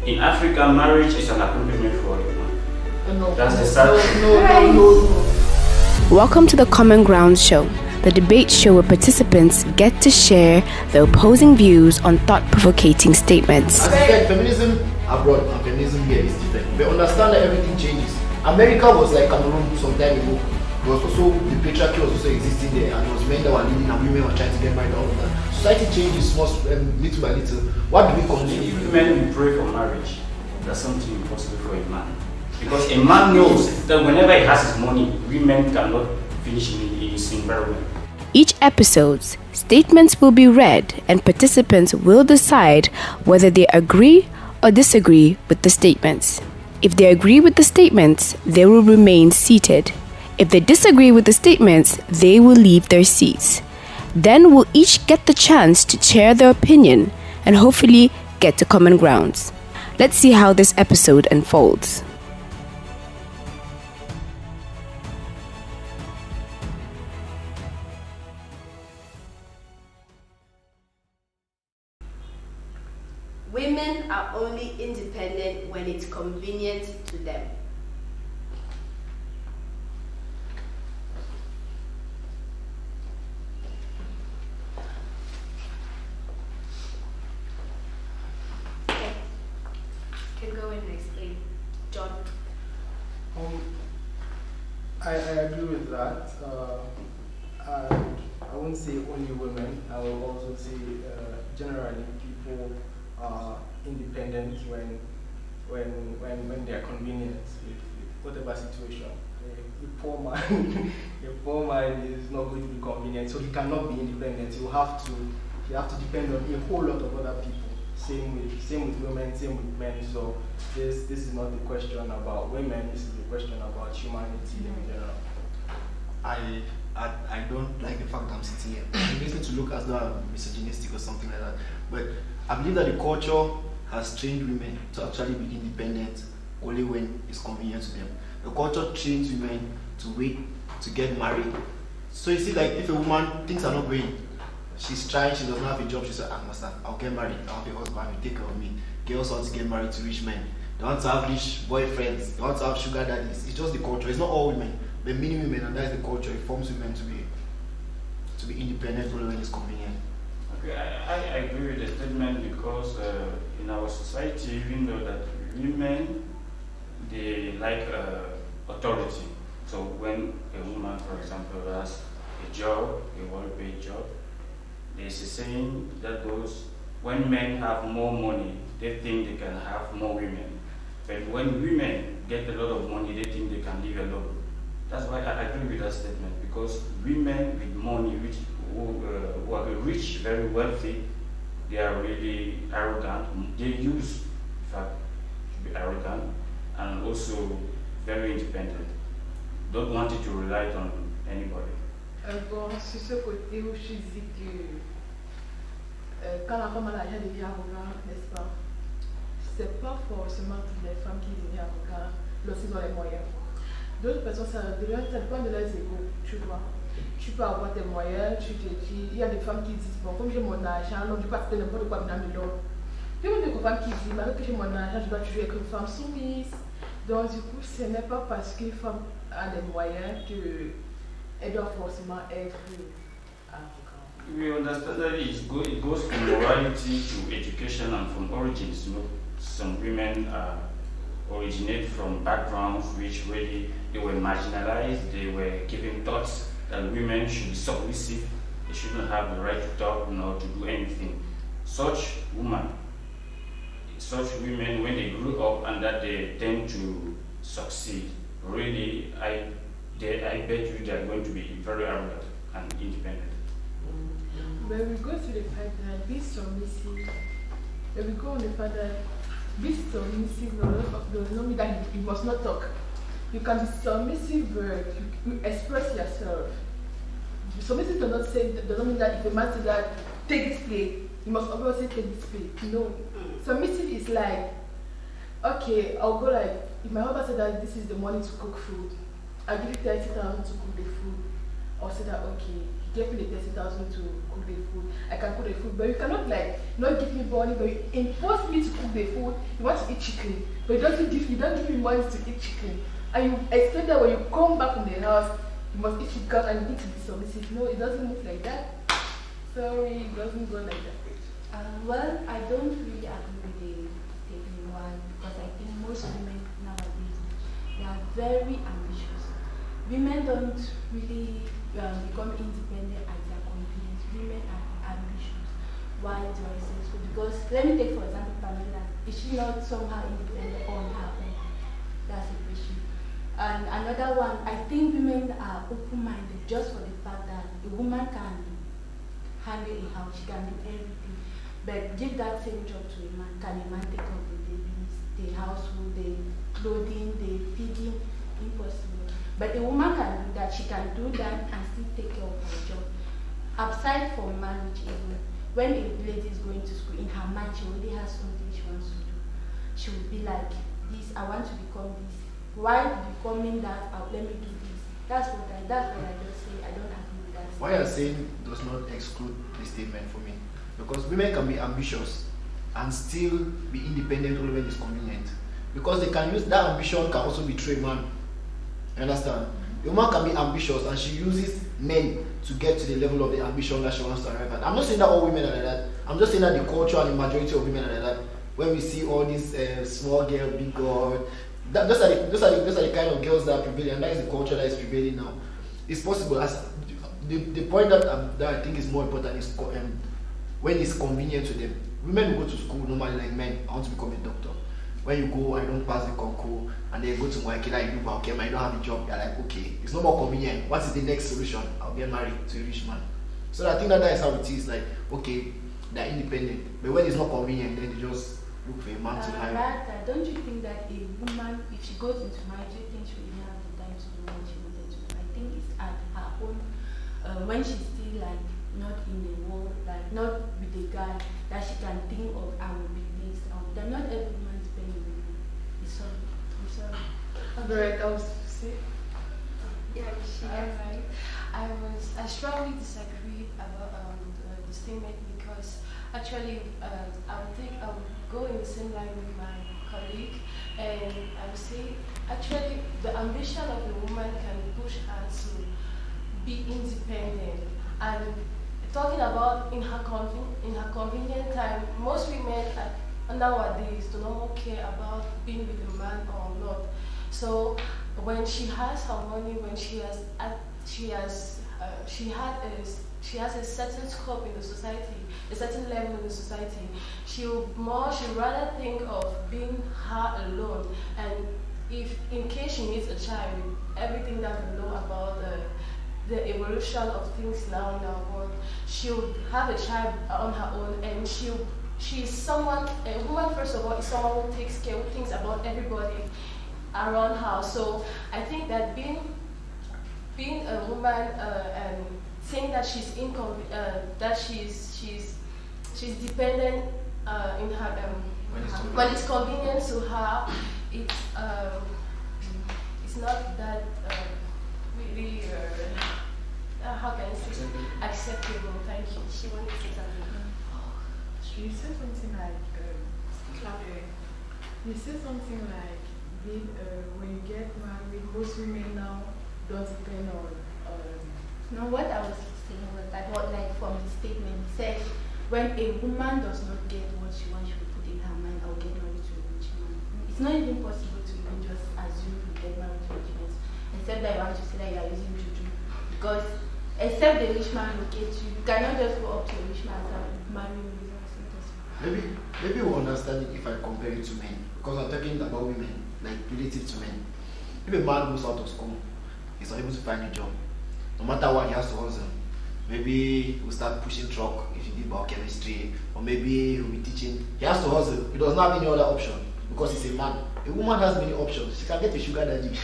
In Africa, marriage is an accompaniment for a man. No, that's the sad thing. No. Welcome to the Common Ground Show, the debate show where participants get to share their opposing views on thought-provoking statements. As I said, feminism abroad and feminism here is different. But understand that everything changes. America was like Cameroon some time ago. It was also, the patriarchy was also existing there, and it was men that were leading and women were trying to get married, all of that. Society changes little by little. What do we consume? If men will pray for marriage, that's something impossible for a man. Because a man knows that whenever he has his money, women cannot finish in his environment. Each episode, statements will be read and participants will decide whether they agree or disagree with the statements. If they agree with the statements, they will remain seated. If they disagree with the statements, they will leave their seats. Then we'll each get the chance to share their opinion and hopefully get to common grounds. Let's see how this episode unfolds. Women are only independent when it's convenient to them. Okay. Can go in and explain. John. I agree with that. And I won't say only women. I will also say generally people are independent when they are convenient with whatever situation. A poor man is not going to be convenient, so he cannot be independent. He have to depend on a whole lot of other people. Same with women, same with men. So this is not the question about women. This is the question about humanity in general. I don't like the fact that I'm sitting here. It makes me to look as though I'm misogynistic or something like that. But I believe that the culture has trained women to actually be independent only when it's convenient to them. The culture trains women to wait to get married. So you see, like if a woman, things are not going, she's trying, she doesn't have a job, she says, I'll get married, I'll have a husband, he'll take care of me. Girls want to get married to rich men. They want to have rich boyfriends, they want to have sugar daddies. It's just the culture. It's not all women, but many women, and that's the culture. It forms women to be independent only when it's convenient. Okay, I agree with the statement because in our society, even though that women, they like authority. So when a woman, for example, has a job, a well-paid job, there's a saying that goes, when men have more money, they think they can have more women. But when women get a lot of money, they think they can live alone. That's why I agree with that statement, because women with money, who are rich, very wealthy, they are really arrogant. They use, in fact, to be arrogant, and also very independent. Don't want it to rely on anybody. Bon, sur ce côté où je dis que quand la femme a l'argent, elle devient arrogante, n'est-ce pas? C'est pas forcément toutes les femmes qui deviennent arrogantes lorsqu'ils ont les moyens. D'autres personnes, ça dépend de leurs égos, tu vois. Tu peux avoir tes moyens, tu te dis, il y a des femmes qui disent, bon, comme j'ai mon argent, donc je peux acheter n'importe quoi dans le lot. Puis il y a des femmes qui disent, malgré que j'ai mon argent, je dois toujours être une femme soumise. Donc du coup, ce n'est pas parce qu'une femme a des moyens qu'elle doit forcément être arrogante. We understand that it goes from morality to education and from origins. You know, some women originate from backgrounds which really they were marginalized. They were given thoughts that women should be submissive. They shouldn't have the right to talk, nor to do anything. Such women, when they grew up and that they tend to succeed, really, I bet you they are going to be very arrogant and independent. When we go to the fact that be submissive, when we go on the fact that be submissive does not mean that you must not talk. You can be submissive, you express yourself. Submissive does not mean that if a man says that, take this plate, you must obviously take this plate. No. Submissive is like, okay, I'll go like, if my husband said that this is the money to cook food, I'll give you 30,000 to cook the food. I'll say that okay, give me the 30,000 to cook the food. I can cook the food, but you cannot like not give me money, but you impose me to cook the food. You want to eat chicken, but you don't give me money to eat chicken, and you expect that when you come back from the house, you must eat chicken and you need to be submissive. No, it doesn't move like that. Sorry, it doesn't go like that. Well, I don't really agree with the statement one because I think most women nowadays they are very ambitious. Women don't really become independent at their convenience. Women are ambitious. Why do I say so? Because let me take for example Pamela. Is she not somehow independent on her own? That's a question. And another one, I think women are open-minded just for the fact that a woman can handle a house, she can do everything. But give that same job to a man. Can a man take up the babies, the household, the clothing, the feeding? Impossible. But a woman can do that. She can do that and still take care of her job. Aside from marriage, even when a lady is going to school, in her mind she already has something she wants to do. She will be like, "This, I want to become this. Why becoming that? Let me do this." That's what I just say. I don't agree with that. What you're saying does not exclude the statement for me. Because women can be ambitious and still be independent only when it's convenient. Because they can use that ambition can also betray man. You understand? A woman can be ambitious and she uses men to get to the level of the ambition that she wants to arrive at. I'm not saying that all women are like that. I'm just saying that the culture and the majority of women are like that. When we see all these small girl, big girl, those are the kind of girls that are prevailing, and that is the culture that is prevailing now. It's possible. As the point that I think is more important is when it's convenient to them. Women will go to school normally like men. I want to become a doctor. When you go and you don't pass the concours and then you go to Moakela, you do Baukem and you don't have a job, you're like, okay, it's no more convenient. What is the next solution? I'll get married to a rich man. So I think that is how it is. Like, okay, they're independent. But when it's not convenient, then they just look for a man to marry. Don't you think that a woman, if she goes into marriage, do you think she will even have the time to do what she wanted to do? I think it's at her own, when she's still like, not in the world, like not with the guy, that she can think of, I will be this, that not every woman is paying with me. I'm sorry. Alright, I was say. Yeah, right. I strongly disagree about the statement because actually I would go in the same line with my colleague, and I would say actually the ambition of the woman can push her to be independent. And talking about in her convenient time, most women nowadays do not care about being with a man or not. So when she has her money, when she has a certain scope in the society, a certain level in the society, she'd rather think of being her alone. And if in case she needs a child, with everything that we know about the evolution of things now in our world, she'll have a child on her own, and she's someone, a woman first of all is someone who takes care, who thinks about everybody around her. So I think that being a woman and saying that she's she's dependent in her when it's convenient to her, it's not that really how can I say acceptable. Thank you. She wanted to say something. You said something like you said something like when you get married, most women now don't depend on. No, what I was saying was that like from the statement it says when a woman does not get what she wants, she will put in her mind, I'll get married to a rich man. It's not even possible to even just assume you get married to a rich man, except that you want to say that you are using juju. Because except the rich man locates you, you cannot just go up to a rich man and marry him. Maybe we'll understand it if I compare it to men. Because I'm talking about women, like relative to men. If a man goes out of school, he's not able to find a job. No matter what, he has to hustle. Maybe he'll start pushing truck if he did biochemistry, or maybe he'll be teaching. He has to hustle. He does not have any other option because he's a man. A woman has many options. She can get a sugar daddy.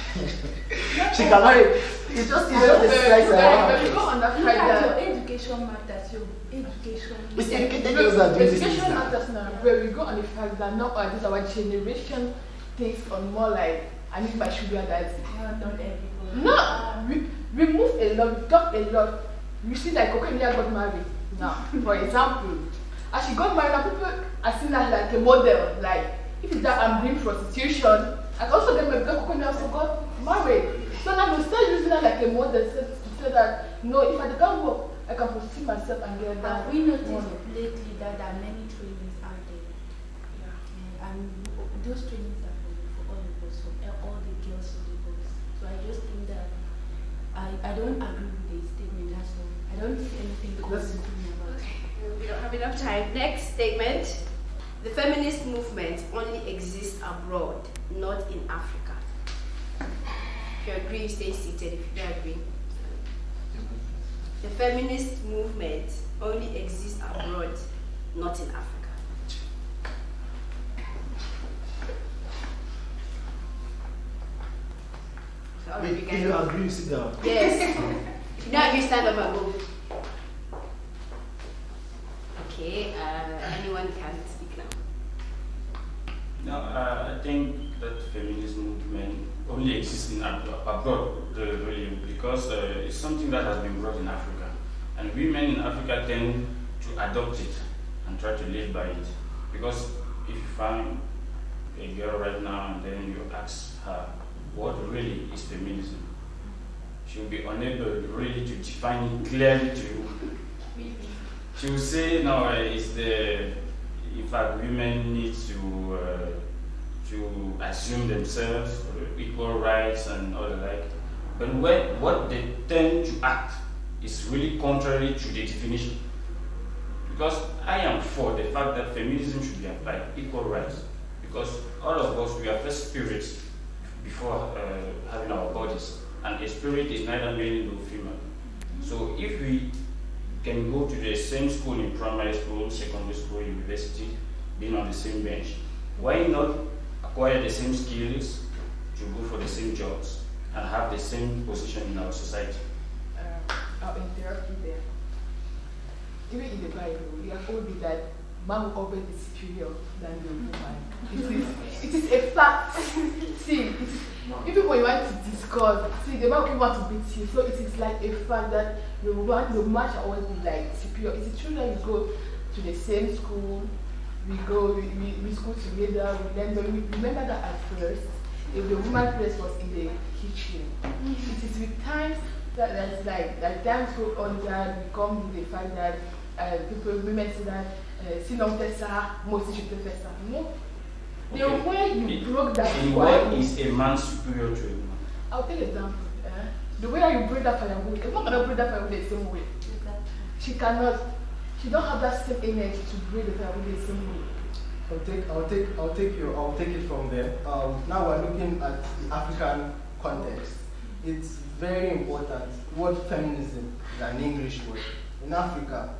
She can marry. It's just a slice. Education matters. Your education. It's educated girls that do this. Education matters now. Where we go on the fact that nowadays our generation takes on more like I need my sugar daddy. Not everybody. No, we move a lot, we talk a lot. You see, like Okonia got married now, for example. As she got married, now people are seen as like a model. Like, if it's that I'm doing prostitution, I can also get my because Okonia also got married. So now we start using her like a model to say that, no, if I can't work, I can prostitute myself and get that. Have we noticed lately that there are many trainings out there? Yeah. And those trainings are for all of us, for all the girls and the boys. So I just think that I don't agree with the statement, that's all. I don't see anything convincing about it. We don't have enough time. Next statement. The feminist movement only exists abroad, not in Africa. If you agree, stay seated. If you don't agree. The feminist movement only exists abroad, not in Africa. So Wait, if you agree, you sit down. Yes. If you don't agree, stand up and go. Okay, anyone can speak now. No, I think that feminist movement only exists in abroad, really, because it's something that has been brought in Africa. And women in Africa tend to adopt it and try to live by it. Because if you find a girl right now and then you ask her what really is feminism, she will be unable really to define it clearly to you. She will say, no, it's the, in fact, women need to assume themselves equal rights and all the like. But what they tend to act is really contrary to the definition. Because I am for the fact that feminism should be applied, equal rights. Because all of us, we are first spirits before having our bodies. And a spirit is neither male nor female. So if we can go to the same school in primary school, secondary school, university, being on the same bench, why not acquire the same skills to go for the same jobs and have the same position in our society? I'll interrupt you there. Even in the Bible, we are told that man will always be superior than the woman. It is a fact. See, even when you want to discuss, see, the man will want to beat you. So it is like a fact that the man shall always be like superior. It is true that we go to the same school, we school together, we learn, but we remember that at first, if the woman place was in the kitchen, it is with times that's like that times go on that we come to the fact that women say that si l'on fait ça, moi aussi je peux faire ça. No. Okay. The way you broke that in fire. what is a man superior to a woman? I'll take an example. The way you break that firewood, it's not gonna break that firewood the same way. She cannot. She don't have that same energy to break the firewood the same way. I'll take it from there. Now we're looking at the African context. It's very important. The word feminism is an English word. In Africa,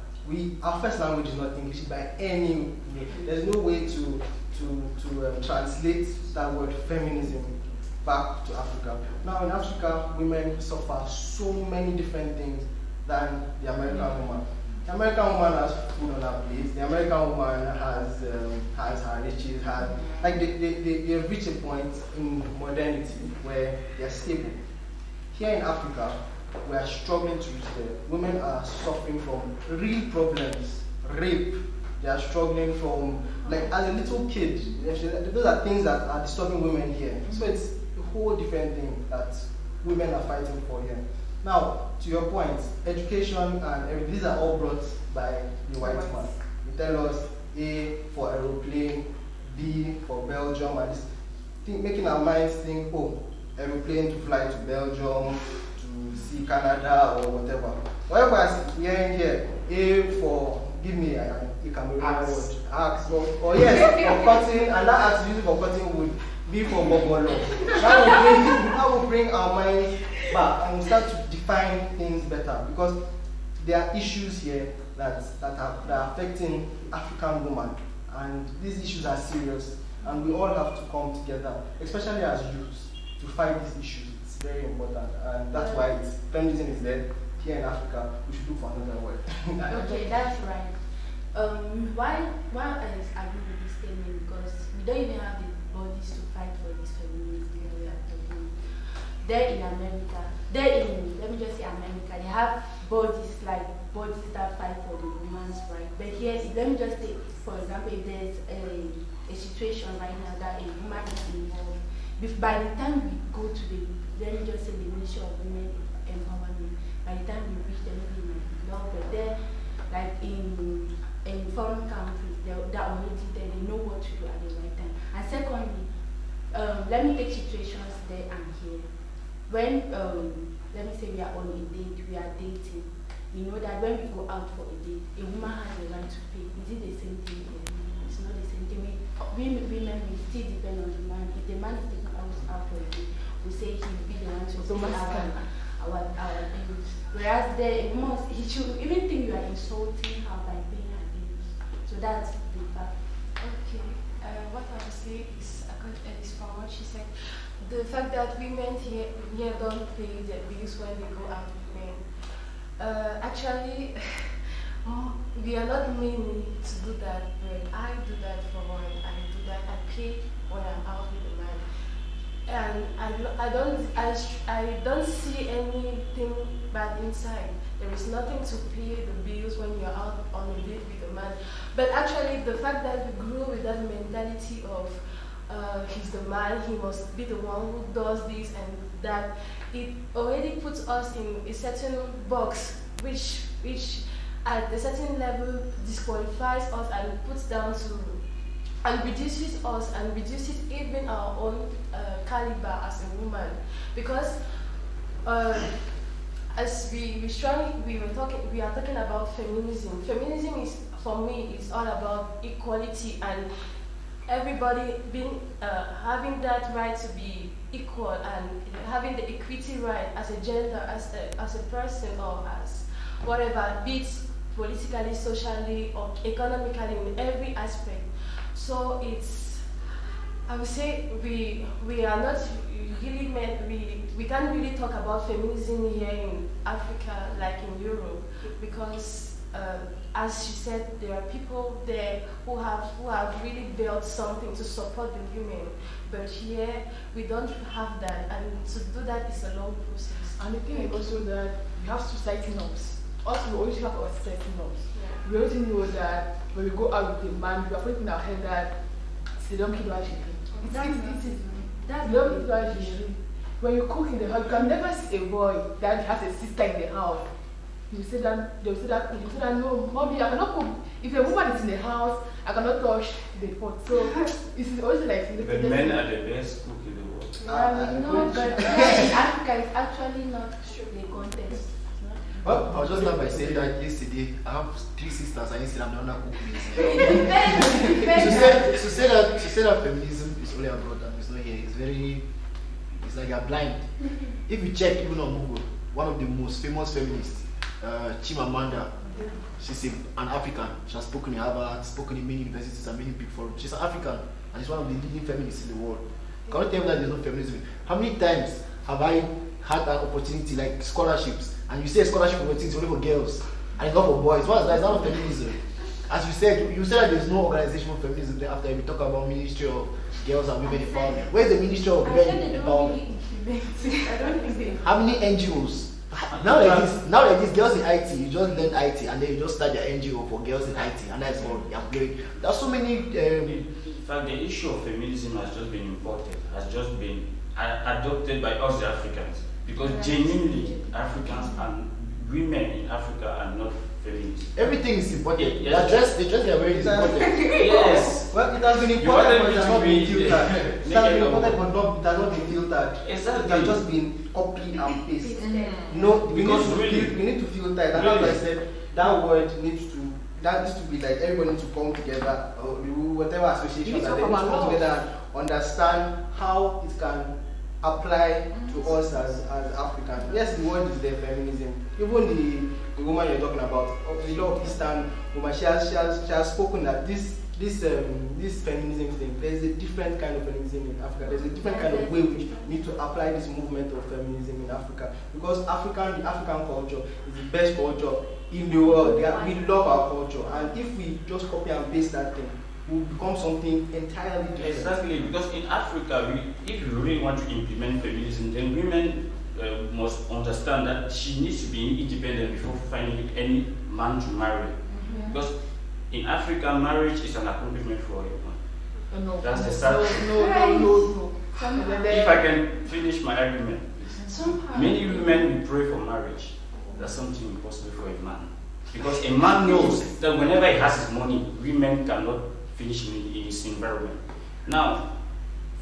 our first language is not English by any way. There's no way to translate that word feminism back to Africa. Now in Africa, women suffer so many different things than the American woman. The American woman has food on her plate. The American woman has her riches. They reach a point in modernity where they're stable. Here in Africa, we are struggling to reach there. Women are suffering from real problems, rape. They are struggling from, like, as a little kid. Those are things that are disturbing women here. So it's a whole different thing that women are fighting for here. Now, to your point, education and everything, these are all brought by the white man. They tell us A for aeroplane, B for Belgium, and this, making our minds think, oh, aeroplane to fly to Belgium, to see Canada or whatever. Whatever we are in here, A for, give me a Cameroonian word, axe, or yes, for cutting, and that axe used for cutting wood, B for bobolo. That will bring our minds back and we start to define things better, because there are issues here that are affecting the African woman, and these issues are serious, and we all have to come together, especially as youths, to fight these issues. It's very important, and that's why feminism is there. Here in Africa, we should look for another word. Okay, that's right. Why I agree with this statement, because we don't even have the bodies to fight for this feminism that we are talking. There in America, let me just say America, they have bodies that fight for the woman's right. But here, let me just take, for example, if there's a situation right now that a woman is involved, by the time we go to let me just say the Ministry of Women Empowerment, by the time we reach them, maybe it might be long, but then, like in foreign countries, they're already there, they know what to do at the right time. And secondly, let me take situations there and here. When, let me say we are on a date, we are dating, you know that when we go out for a date, a woman has the right to pay. Is it the same thing here? It's not the same thing. Women will still depend on the man. If the man is taking us out for a date, we say he will be the one to pay our bills. Whereas there, a woman, he should even think you are insulting her by paying her bills. So that's the fact. Okay. What I would say is from what she said. The fact that women here don't pay their bills when they go out with men. Actually, we are not many to do that, but I do that for one. I do that. I pay when I'm out with a man, and I don't see anything bad inside. There is nothing to pay the bills when you're out on a date with a man. But actually, the fact that we grew with that mentality of he's the man, he must be the one who does this and that, it already puts us in a certain box which at a certain level disqualifies us and puts down to and reduces us and reduces even our own caliber as a woman, because as we are talking about feminism. Feminism is, for me, is all about equality and everybody being having that right to be equal and having the equity right as a gender, as a person, or as whatever, be it politically, socially, or economically, in every aspect. So it's, I would say we are not really we can't really talk about feminism here in Africa like in Europe, because as she said, there are people there who have really built something to support the women, but here we don't have that, and to do that is a long process. And the thing is also that we have society norms. Also, we always have our society norms. Yeah. We already know that when we go out with a man, we are putting in our head that they don't kill us. When you cook in the house, you can never see a boy that has a sister in the house. You say that, they'll say that, no, mommy, I cannot cook. If a woman is in the house, I cannot touch the pot. So it's always like. But men are the best cook in the world. No, but in Africa, it's actually not the context. Well, I was just not by saying that yesterday I have 3 sisters and yesterday I'm the one that cook to say that feminism is only abroad and it's not here, it's like you're blind. If you check even on Google, one of the most famous feminists, Chimamanda, she's an African. She has spoken in Harvard, spoken in many universities and many big forums. She's an African and she's one of the leading feminists in the world. Can you tell me that there's no feminism? How many times have I had an opportunity like scholarships, and you say scholarship opportunity only for girls and it's not for boys? What is that? It's not feminism. As you said that there's no organization for feminism. Then after we talk about Ministry of Girls and Women Empowerment, where's the Ministry of Women Empowerment? I don't think they. How many NGOs? Now like this, girls in IT, you just learn IT and then you just start your NGO for girls in IT, and that's all you're employed. There's so many. In fact, the issue of feminism has just been imported, has just been adopted by us the Africans, because genuinely Africans and women in Africa are not feminists. Everything is important. Yes. The dress they are wearing is important. Yes. Well, it has been important, but it has not been filtered. It has been important, but it has not been filtered. Exactly. It has just been copy and paste. No, we need to filter it. And as I said, that word needs to be like everybody needs to come together, or whatever association that they need to come together and understand how it can apply to us as Africans. Yes, the word is there, feminism. Even the woman you're talking about, the law of Eastern woman, she has spoken that this feminism thing, there's a different kind of feminism in Africa. There's a different kind of way we need to apply this movement of feminism in Africa, because the African culture is the best culture in the world. We love our culture, and if we just copy and paste that thing, will become something entirely different. Exactly, because in Africa, if you really want to implement feminism, then women must understand that she needs to be independent before finding any man to marry. Because in Africa, marriage is an accomplishment for a woman. No, that's the sad thing. No. If I can finish my argument, many women will pray for marriage. That's something impossible for a man. Because a man knows that whenever he has his money, women cannot finish in his environment. Now,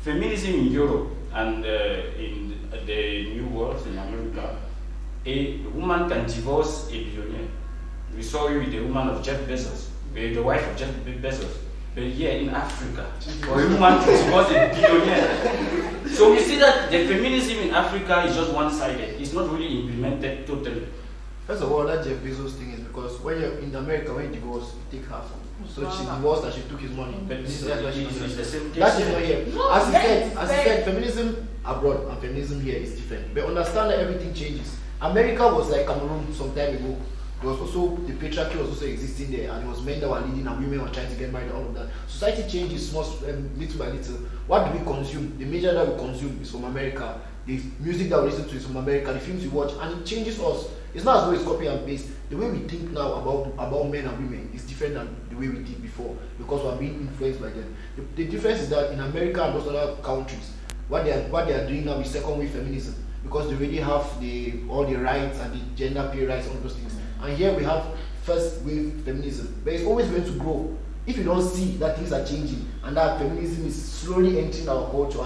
feminism in Europe and in the New World, in America, a woman can divorce a billionaire. We saw it with the woman of Jeff Bezos, the wife of Jeff Bezos. But here in Africa, for a woman to divorce a billionaire. So we see that the feminism in Africa is just one-sided. It's not really implemented totally. First of all, that Jeff Bezos thing is because when you're in America, when you divorce, you take half. So she divorced and she took his money. But it's the same case. That's not here. As I said, feminism abroad and feminism here is different. But understand that everything changes. America was like Cameroon some time ago. There was also, the patriarchy was also existing there, and it was men that were leading and women were trying to get married and all of that. Society changes little by little. What do we consume? The media that we consume is from America. The music that we listen to is from America. The films we watch, and it changes us. It's not as though it's copy and paste. The way we think now about men and women is different than the way we did before, because we're being influenced by them. The difference is that in America and those other countries, what they are doing now is second wave feminism, because they already have all the rights and the gender pay rights and all those things. And here we have first wave feminism, but it's always going to grow. If you don't see that things are changing and that feminism is slowly entering our culture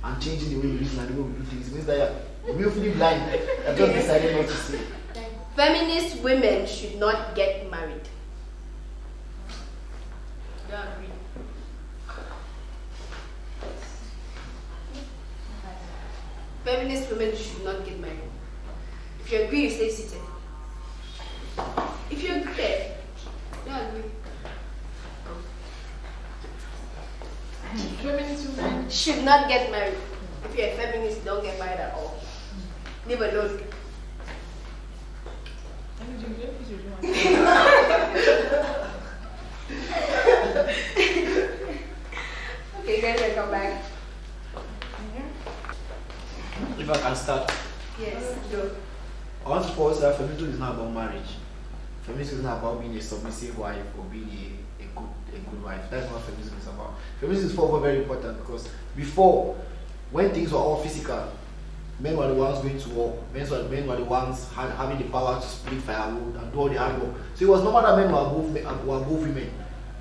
and changing the way we live and the way we do things, it means that you're willfully blind and just decided not to see. Feminist women should not get married. Do you agree? Feminist women should not get married. If you agree, you stay seated. If you agree, do you agree? Feminist women should not get married. If you're a feminist, don't get married at all. Leave alone. Okay, guys, I come back. If I can start. Yes, go. I want to pause that feminism is not about marriage. Feminism is not about being a submissive wife or being a good wife. That's what feminism is about. Feminism is for very important, because before, when things were all physical, men were the ones going to war. Men were the ones having the power to split firewood and do all the hard work. So it was normal that men were above women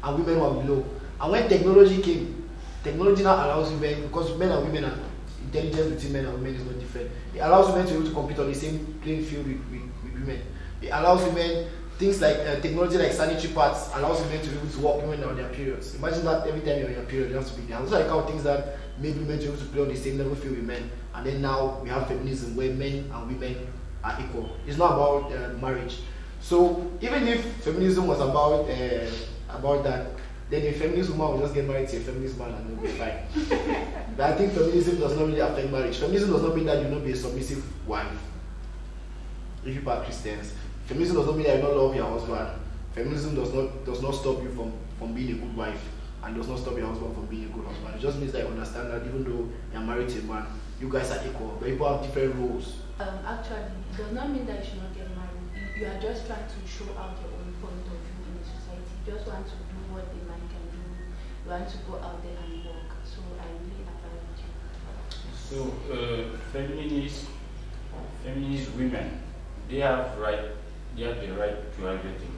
and women were below. And when technology came, technology now allows women, because men and women are intelligence between men and women is not different. It allows women to be able to compete on the same playing field with women. It allows women things like technology like sanitary pads allows women to be able to walk women on their periods. Imagine that every time you're on your period, you have to be there. Also, like how things that made women to be able to play on the same level field with men. And then now we have feminism where men and women are equal. It's not about marriage. So even if feminism was about that, then a feminist woman will just get married to a feminist man and they'll be fine. But I think feminism does not really affect marriage. Feminism does not mean that you will not be a submissive wife. If you are Christians, feminism does not mean that you don't love your husband. Feminism does not stop you from being a good wife, and does not stop your husband from being a good husband. It just means that you understand that even though you're married to a man, you guys are equal, but people have different roles. Actually, it does not mean that you should not get married. You are just trying to show out your own point of view in the society. You just want to do what the man can do. You want to go out there and work. So I really agree with you. So feminist women, they have the right to everything.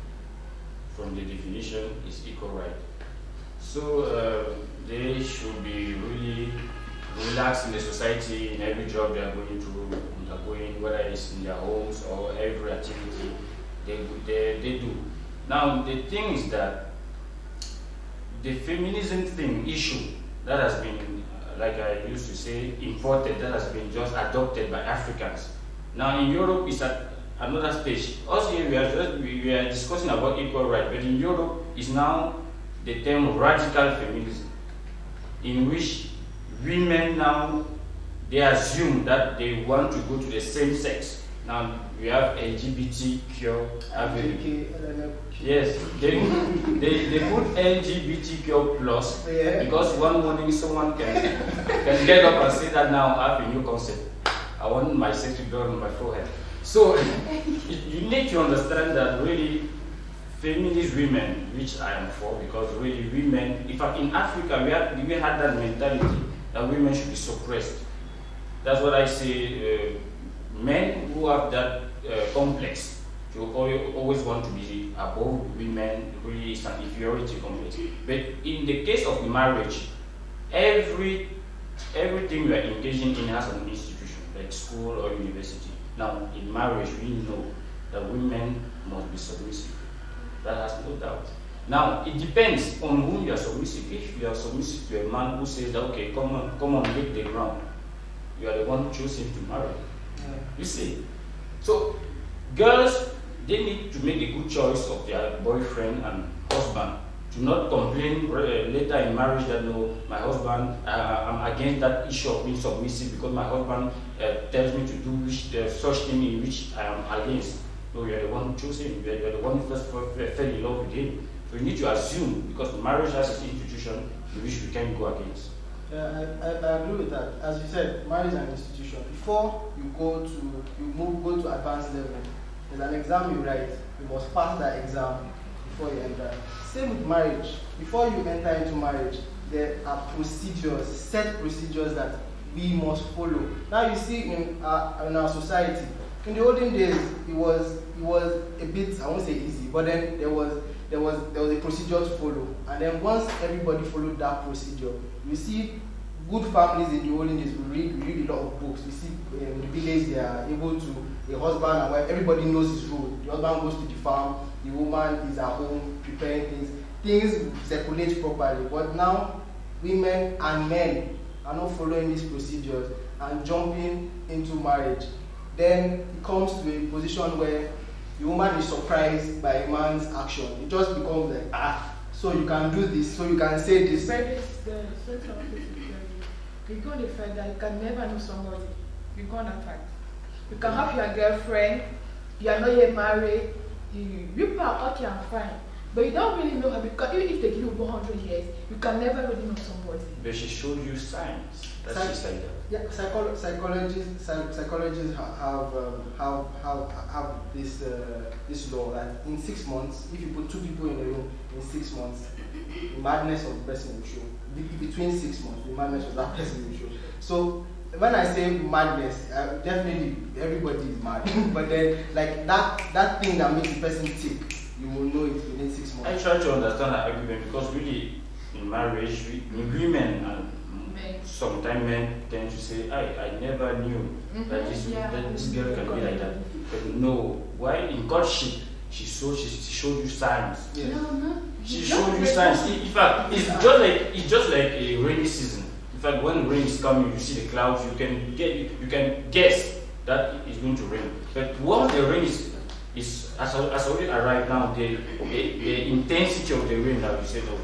From the definition, is equal right. So they should be really relaxed in the society, in every job they are going through, undergoing, whether it's in their homes or every activity they do. Now the thing is that the feminism issue that has been, like I used to say, imported, that has been just adopted by Africans. Now in Europe it's at another stage. Also here we are discussing about equal right, but in Europe is now the term radical feminism, in which women now, they assume that they want to go to the same sex Now we have LGBTQ. Yes, they put LGBTQ plus because one morning someone can get up and say that now I have a new concept. I want my sex to be on my forehead. So you need to understand that really feminist women, which I am for, because really women, in fact in Africa we had that mentality that women should be suppressed. That's what I say. Men who have that complex, you always want to be above women, really is an inferiority complex. But in the case of marriage, everything we are engaging in has an institution, like school or university. Now, in marriage, we know that women must be submissive. That has no doubt. Now, it depends on whom you are submissive. If you are submissive to a man who says that, okay, come on, lick the ground, you are the one who chose him to marry. You see? So, girls, they need to make a good choice of their boyfriend and husband. To not complain later in marriage that no, my husband, I'm against that issue of being submissive because my husband tells me to do such thing in which I am against. No, you are the one who chose him. You are the one who first fell in love with him. So you need to assume, because marriage has its institution in which we can't go against. I agree with that. As you said, marriage is an institution. Before you go to advanced level, there's an exam you write. You must pass that exam before you enter. Same with marriage. Before you enter into marriage, there are set procedures that we must follow. Now you see in our society, in the olden days, it was a bit, I won't say easy, but then there was a procedure to follow. And then once everybody followed that procedure, you see good families in the olden days, we read a lot of books. We see in the village they are able to, a husband and wife, everybody knows his role. The husband goes to the farm, the woman is at home preparing things circulate properly. But now, women and men are not following these procedures and jumping into marriage. Then it comes to a position where the woman is surprised by a man's action. It just becomes like, so you can do this, so you can say this. You go on the fact that you can never know somebody. You go on that fact. You can have your girlfriend, you are not yet married, you are okay and fine. But you don't really know her, because even if they give you 100 years, you can never really know somebody. But she showed you signs. That's just like that. Yeah, psychologists have this law that in 6 months, if you put 2 people in a room in 6 months, the madness of the person will show. Between 6 months, the madness of that person will show. So when I say madness, definitely everybody is mad. But then, like that thing that makes the person tick, you will know it within 6 months. I try to understand that argument because really, in marriage, women and sometimes men tend to say, I never knew that this girl can be like that. But no, why in courtship she showed you signs. Yes. No. She showed you signs. In fact, it's just like a rainy season. In fact, when rain is coming, you see the clouds. You can guess that it's going to rain. But once the rain is as already arrived now, the intensity of the rain that you said, oh,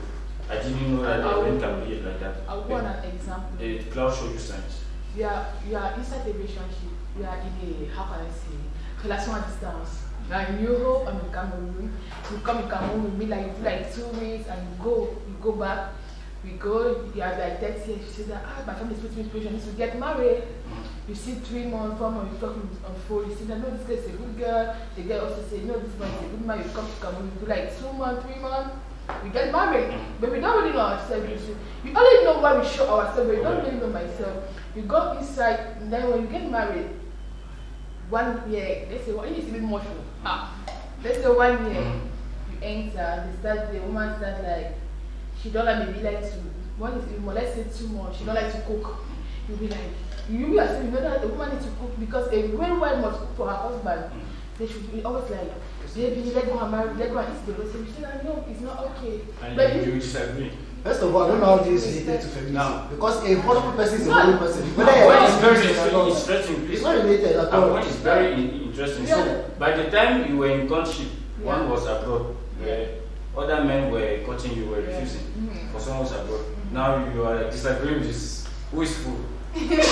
I didn't know that the rain can be like that. I'll go on an example. The clouds show you signs. You are inside a relationship. You are in a, how can I say, relation à distance. You are in Europe and in Cameroon. You come in Cameroon with me like 2 weeks and you go back. We go, you have like 30 years, you say that, my family is putting me in pressure, I need to get married. You see 3 months, 4 months, you talk on phone, you see that, no, this girl is a good girl. The girl also say, no, this man is a good man. You come to Cameroon, you do like 2 months, 3 months, we get married. But we don't really know ourselves. We only know why we show ourselves, but we don't really know myself. You go inside, and then when you get married, 1 year, let's say, it needs to be more sure. Let's say 1 year, you enter, the woman starts like, she don't like maybe like to, one is more, let's say 2 months, she don't like to cook. You'll be like, you as you know that the woman needs to cook because a real wife must cook for her husband. They should be always like, baby, let go and marry, let go and eat the rest. You say that no, it's not okay. And but you disagree. First of all, I don't know how this is related to feminism. No. Because a horrible person is a horrible person. It's very interesting. It's not related at all. It's very interesting. So, by the time you were in courtship, one was abroad, where other men were courting you, were refusing. For someone who's abroad. Now you are disagreeing with this. Who is who? Okay.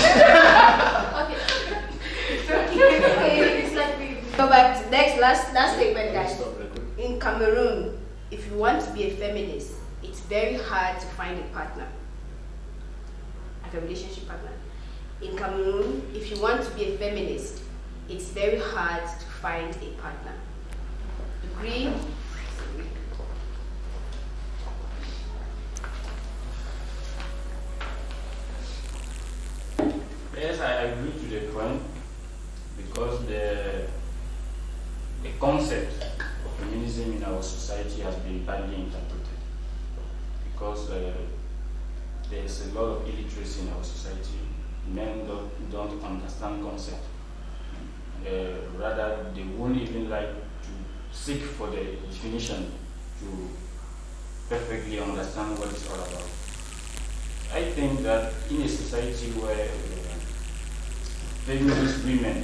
It's like go back to next last statement, guys. In Cameroon, if you want to be a feminist, it's very hard to find a partner, like a relationship partner. In Cameroon, if you want to be a feminist, it's very hard to find a partner. Agree? Yes, I agree to the point, because the concept of feminism in our society has been badly interpreted, because there's a lot of illiteracy in our society. Men don't understand concept. Rather, they won't even like to seek for the definition to perfectly understand what it's all about. I think that in a society where feminist women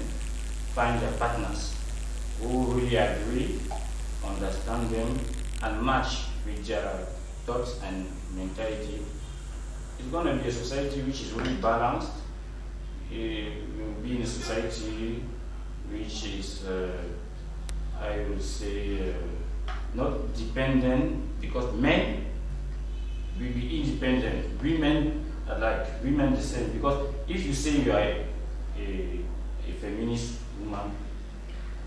find their partners who really agree, understand them, and match with their thoughts and mentality, it's going to be a society which is really balanced. It will be in a society which is, I would say, not dependent, because men will be independent. Women are like women the same, because if you say you are a feminist woman,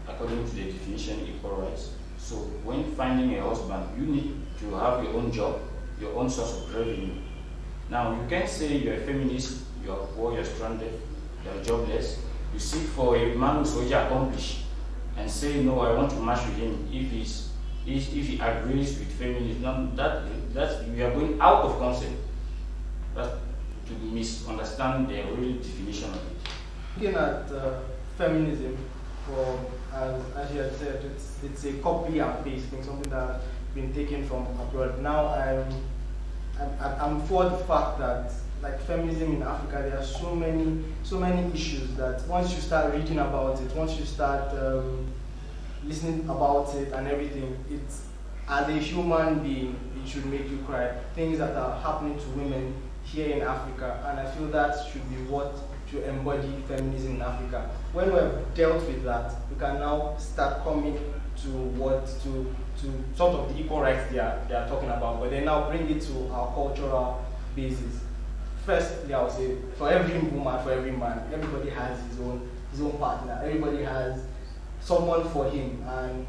according to the definition, equal rights. So when finding a husband, you need to have your own job, your own source of revenue. Now, you can't say you're a feminist, you're poor, you're stranded, you're jobless. You seek for a man who's already accomplished and say, no, I want to match with him if he agrees with feminism. Now, that we are going out of concept. That's to misunderstand the real definition of it. Looking at feminism, as you had said, it's a copy and paste thing, something that has been taken from abroad. Now I'm for the fact that, like, feminism in Africa, there are so many issues that once you start reading about it, once you start listening about it and everything, it's, as a human being, it should make you cry. Things that are happening to women here in Africa, and I feel that should be what to embody feminism in Africa. When we've dealt with that, we can now start coming to sort of the equal rights they are talking about, but they now bring it to our cultural basis. Firstly, I would say, for every woman, for every man, everybody has his own partner. Everybody has someone for him. And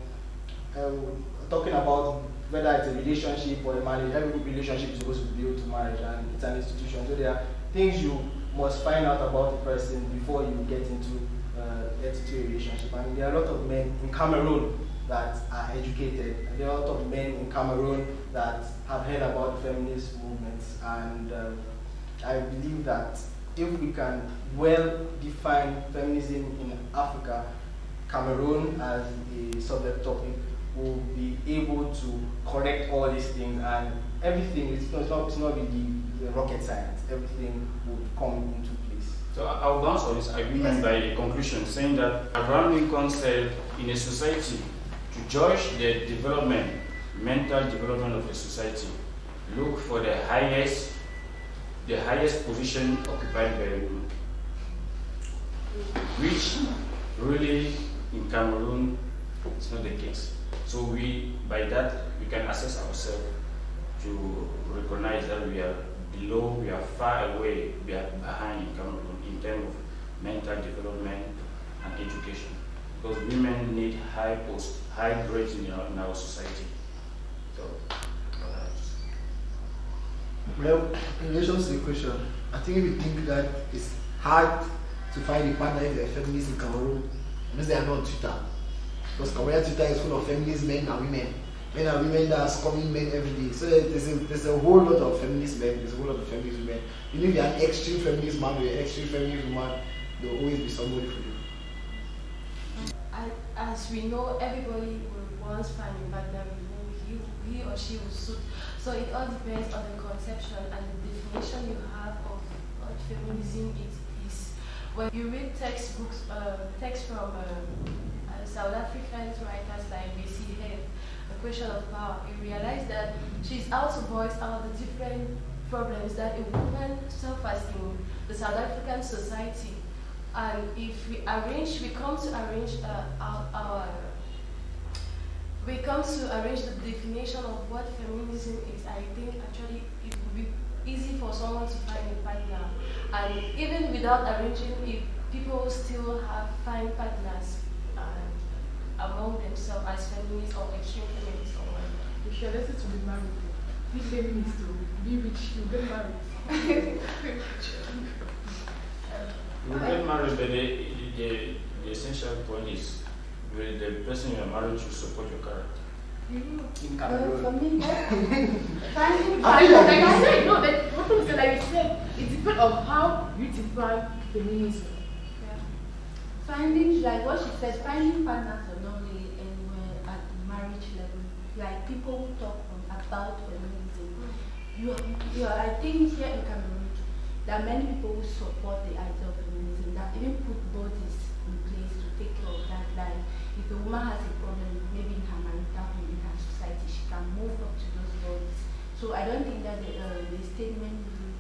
talking about whether it's a relationship or a marriage, every relationship is supposed to build to marriage, and it's an institution. So there are things you must find out about the person before you get into a relationship. And there are a lot of men in Cameroon that are educated, and there are a lot of men in Cameroon that have heard about the feminist movements, and I believe that if we can well define feminism in Africa, Cameroon as a subject topic will be able to correct all these things, and everything, it's not really the rocket science, everything will come into place. So I'll bounce on this argument by a conclusion, saying that Abraham Lincoln said, in a society, to judge the development, mental development of a society, look for the highest position occupied by a woman, which really in Cameroon is not the case. So by that we can assess ourselves to recognize that we are below, we are far away, we are behind in Cameroon in terms of mental development and education, because women need high grades in our society. So. Well, in relation to the question, I think if you think that it's hard to find a partner if you're a feminist in Cameroon, unless they are not on Twitter. Because Cameroon Twitter is full of feminist men and women. Men and women that are scomming men every day. So there's a whole lot of feminist men, there's a whole lot of feminist women. Even if you're an extreme feminist man or an extreme feminist woman, there will always be somebody for you. As we know, everybody will once find a partner who he or she will suit. So it all depends on the conception and the definition you have of what feminism is. When you read text from South African writers like B.C. Head, The Question of Power, you realize that she's out to voice out the different problems that a woman suffers in the South African society. And if we come to arrange the definition of what feminism is, I think actually it would be easy for someone to find a partner. And even without arranging, if people still find partners among themselves as feminists or extreme feminists or whatever. You should listen to be married. Be feminist to be rich, you get married. You get married, but the essential point is will the person you are married to support your character? For me, finding Like you said, no, but what I'm saying, like you said, it depends on how you define feminism. Finding, like what she said, finding partners are normally anywhere at the marriage level. Like people who talk about feminism. I think here in Cameroon, there are many people who support the idea of feminism that even put bodies in place to take care of that. Like if a woman has a problem, maybe in her marital home, in her society, she can move up to those bodies. So I don't think that the statement really